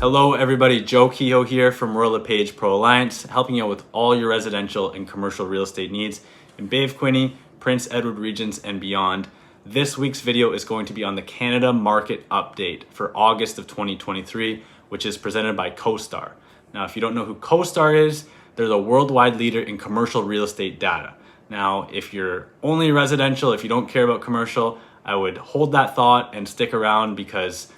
Hello everybody, Joe Kehoe here from Royal LePage Pro Alliance, helping you out with all your residential and commercial real estate needs in Bay of Quinte, Prince Edward regions and beyond. This week's video is going to be on the Canada market update for August of 2023, which is presented by CoStar. Now, if you don't know who CoStar is, they're the worldwide leader in commercial real estate data. Now, if you're only residential, if you don't care about commercial, I would hold that thought and stick around because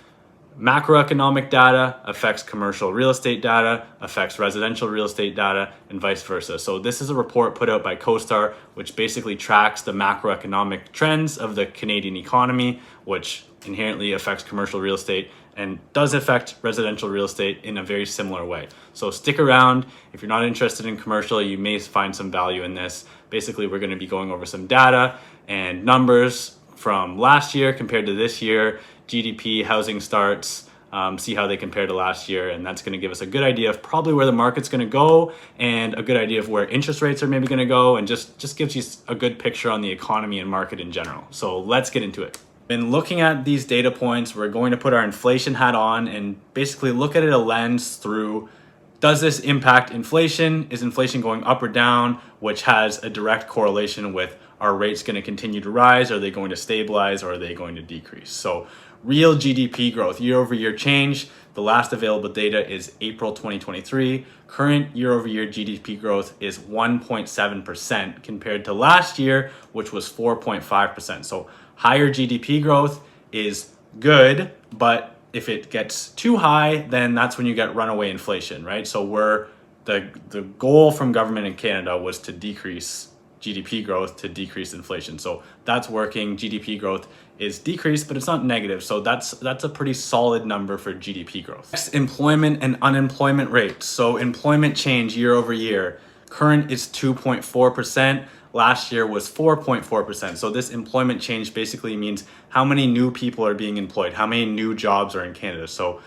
macroeconomic data affects commercial real estate data, affects residential real estate data, and vice versa. So this is a report put out by CoStar, which basically tracks the macroeconomic trends of the Canadian economy, which inherently affects commercial real estate and does affect residential real estate in a very similar way. So stick around. If you're not interested in commercial, you may find some value in this. Basically, we're going to be going over some data and numbers from last year compared to this year, GDP, housing starts, see how they compare to last year, and that's going to give us a good idea of probably where the market's going to go and a good idea of where interest rates are maybe going to go, and just gives you a good picture on the economy and market in general. So let's get into it. In looking at these data points, we're going to put our inflation hat on and basically look at it a lens through, does this impact inflation? Is inflation going up or down? Which has a direct correlation with, are rates going to continue to rise? Are they going to stabilize, or are they going to decrease? So real GDP growth, year-over-year change, the last available data is April 2023. Current year-over-year GDP growth is 1.7% compared to last year, which was 4.5%. So higher GDP growth is good, but if it gets too high, then that's when you get runaway inflation, right? So the goal from government in Canada was to decrease GDP growth to decrease inflation. So that's working. GDP growth is decreased, but it's not negative. So that's a pretty solid number for GDP growth. Next, employment and unemployment rates. So employment change year over year. Current is 2.4%. Last year was 4.4%. So this employment change basically means how many new people are being employed, how many new jobs are in Canada. So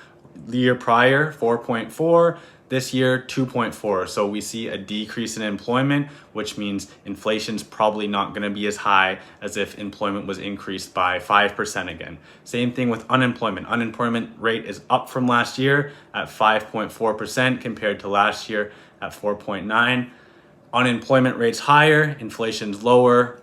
the year prior, 4.4. This year, 2.4. So we see a decrease in employment, which means inflation's probably not going to be as high as if employment was increased by 5% again. Same thing with unemployment. Unemployment rate is up from last year at 5.4% compared to last year at 4.9. Unemployment rate's higher, inflation's lower.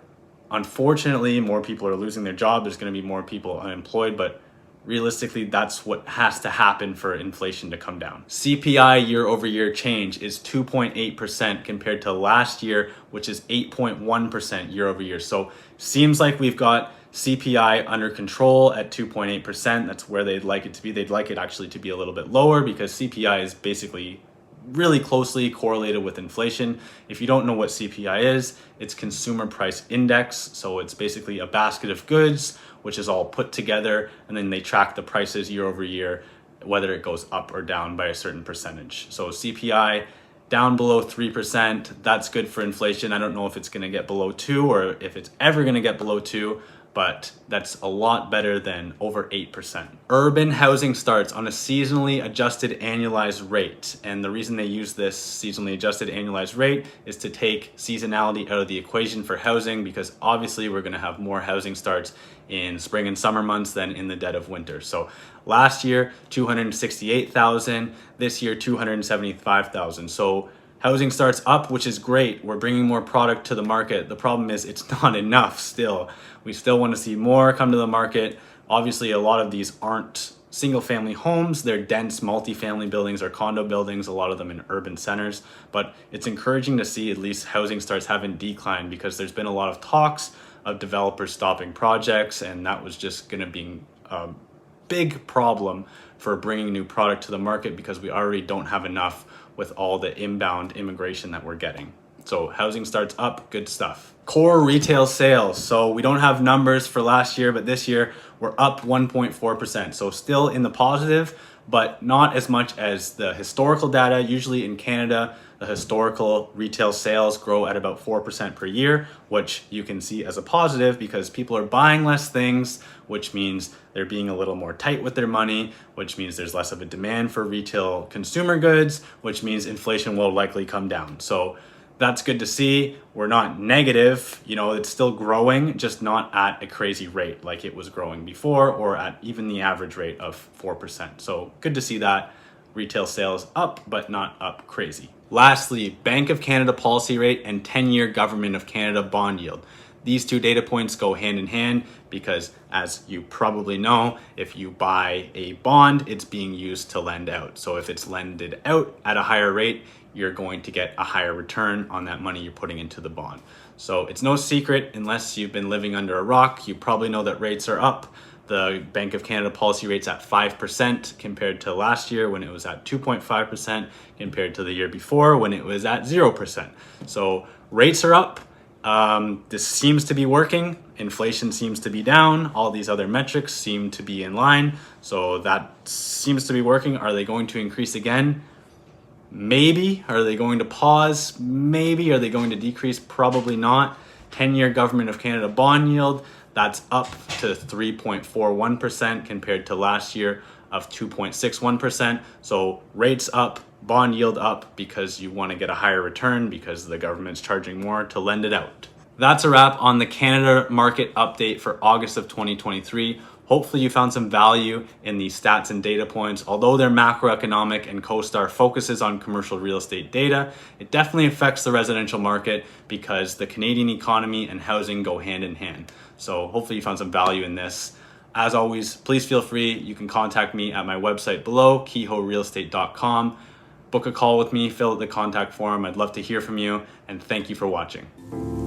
Unfortunately, more people are losing their job. There's going to be more people unemployed, but realistically, that's what has to happen for inflation to come down. CPI year-over-year change is 2.8% compared to last year, which is 8.1% year-over-year. So seems like we've got CPI under control at 2.8%. That's where they'd like it to be. They'd like it actually to be a little bit lower because CPI is basically really closely correlated with inflation. If you don't know what CPI is, it's Consumer Price Index. So it's basically a basket of goods, which is all put together, and then they track the prices year over year, whether it goes up or down by a certain percentage. So CPI down below 3%, that's good for inflation. I don't know if it's going to get below 2 or if it's ever going to get below 2, but that's a lot better than over 8%. Urban housing starts on a seasonally adjusted annualized rate. And the reason they use this seasonally adjusted annualized rate is to take seasonality out of the equation for housing, because obviously we're gonna have more housing starts in spring and summer months than in the dead of winter. So last year, 268,000, this year, 275,000. So housing starts up, which is great. We're bringing more product to the market. The problem is it's not enough still. We still want to see more come to the market. Obviously, a lot of these aren't single family homes. They're dense multifamily buildings or condo buildings, a lot of them in urban centers. But it's encouraging to see at least housing starts haven't declined, because there's been a lot of talks of developers stopping projects, and that was just going to be a big problem for bringing new product to the market because we already don't have enough with all the inbound immigration that we're getting. So housing starts up, good stuff. Core retail sales. So we don't have numbers for last year, but this year we're up 1.4%. So still in the positive, but not as much as the historical data. Usually in Canada, the historical retail sales grow at about 4% per year, which you can see as a positive because people are buying less things, which means they're being a little more tight with their money, which means there's less of a demand for retail consumer goods, which means inflation will likely come down. So that's good to see. We're not negative, it's still growing, just not at a crazy rate like it was growing before, or at even the average rate of 4%. So good to see that. retail sales up, but not up crazy. Lastly, Bank of Canada policy rate and 10-year Government of Canada bond yield. These two data points go hand in hand because, as you probably know, if you buy a bond, it's being used to lend out. So if it's lended out at a higher rate, you're going to get a higher return on that money you're putting into the bond. So it's no secret, unless you've been living under a rock, you probably know that rates are up. The Bank of Canada policy rate's at 5% compared to last year when it was at 2.5%, compared to the year before when it was at 0%. So rates are up. This seems to be working. Inflation seems to be down. All these other metrics seem to be in line. So that seems to be working. Are they going to increase again? Maybe. Are they going to pause? Maybe. Are they going to decrease? Probably not. 10-year Government of Canada bond yield, that's up to 3.41% compared to last year of 2.61%. So rates up, bond yield up because you want to get a higher return because the government's charging more to lend it out. That's a wrap on the Canada market update for August of 2023. Hopefully you found some value in these stats and data points. Although they're macroeconomic and CoStar focuses on commercial real estate data, it definitely affects the residential market because the Canadian economy and housing go hand in hand. So hopefully you found some value in this. As always, please feel free. You can contact me at my website below, kehoerealestate.com. Book a call with me, fill out the contact form. I'd love to hear from you, and thank you for watching.